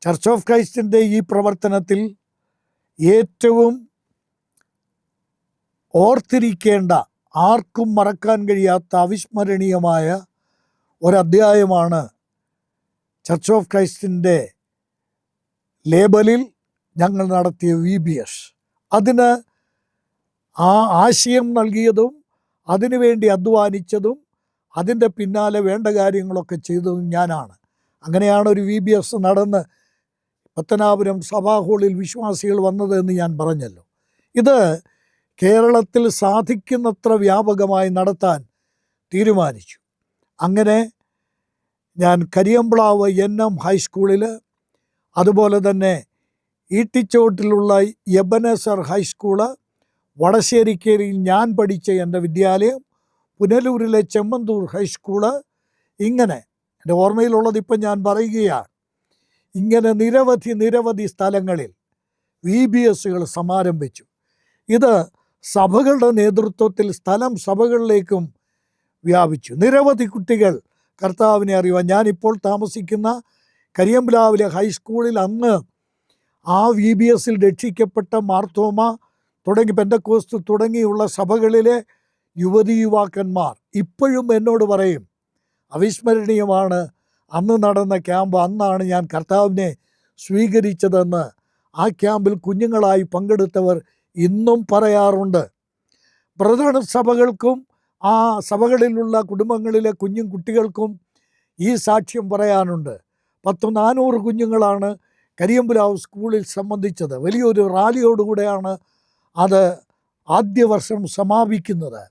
Church of ക്രൈസ്റ്റിൻ്റെ ഈ പ്രവർത്തനത്തിൽ ഏറ്റവും ഓർത്തിരിക്കേണ്ട, ആർക്കും മറക്കാൻ കഴിയാത്ത അവിസ്മരണീയമായ ഒരധ്യായമാണ് ചർച്ച് ഓഫ് ക്രൈസ്റ്റിൻ്റെ ലേബലിൽ ഞങ്ങൾ നടത്തിയ VBS. അതിന് ആ ആശയം നൽകിയതും അതിനുവേണ്ടി അധ്വാനിച്ചതും അതിൻ്റെ പിന്നാലെ വേണ്ട കാര്യങ്ങളൊക്കെ ചെയ്തതും ഞാനാണ്. അങ്ങനെയാണ് ഒരു VBS നടന്ന് പത്തനാപുരം സഭാ ഹാളിൽ വിശ്വാസികൾ വന്നതെന്ന് ഞാൻ പറഞ്ഞല്ലോ. ഇത് കേരളത്തിൽ സാധിക്കുന്നത്ര വ്യാപകമായി നടത്താൻ തീരുമാനിച്ചു. അങ്ങനെ ഞാൻ കരിയമ്പ്ലാവ് NM ഹൈസ്കൂളിൽ, അതുപോലെ തന്നെ ഈട്ടിച്ചോട്ടിലുള്ള എബനേസർ ഹൈസ്കൂള്, വടശ്ശേരിക്കരയിൽ ഞാൻ പഠിച്ച എൻ്റെ വിദ്യാലയം, പുനലൂരിലെ ചെമ്മന്തൂർ ഹൈസ്കൂള്, ഇങ്ങനെ എൻ്റെ ഓർമ്മയിലുള്ളതിപ്പം ഞാൻ പറയുകയാണ്. ഇങ്ങനെ നിരവധി സ്ഥലങ്ങളിൽ VBSകൾ സമാരംഭിച്ചു. ഇത് സഭകളുടെ നേതൃത്വത്തിൽ സ്ഥലം സഭകളിലേക്കും വ്യാപിച്ചു. നിരവധി കുട്ടികൾ കർത്താവിനെ അറിയുവാൻ, ഞാനിപ്പോൾ താമസിക്കുന്ന കരിയമ്പ്ലാവിലെ ഹൈസ്കൂളിൽ അന്ന് ആ VBSൽ രക്ഷിക്കപ്പെട്ട മാർത്തോമ തുടങ്ങി പെന്തക്കോസ്ത് തുടങ്ങിയുള്ള സഭകളിലെ യുവാക്കന്മാർ ഇപ്പോഴും എന്നോട് പറയും, അവിസ്മരണീയമാണ് അന്ന് നടന്ന ക്യാമ്പ്, അന്നാണ് ഞാൻ കർത്താവിനെ സ്വീകരിച്ചതെന്ന് ആ ക്യാമ്പിൽ കുഞ്ഞുങ്ങളായി പങ്കെടുത്തവർ ഇന്നും പറയാറുണ്ട്. പ്രധാന സഭകൾക്കും ആ സഭകളിലുള്ള കുടുംബങ്ങളിലെ കുട്ടികൾക്കും ഈ സാക്ഷ്യം പറയാനുണ്ട്. 400 കുഞ്ഞുങ്ങളാണ് കരിയമ്പ്ലാവ് സ്കൂളിൽ സംബന്ധിച്ചത്. വലിയൊരു റാലിയോടുകൂടെയാണ് അത് ആദ്യ വർഷം സമാപിക്കുന്നത്.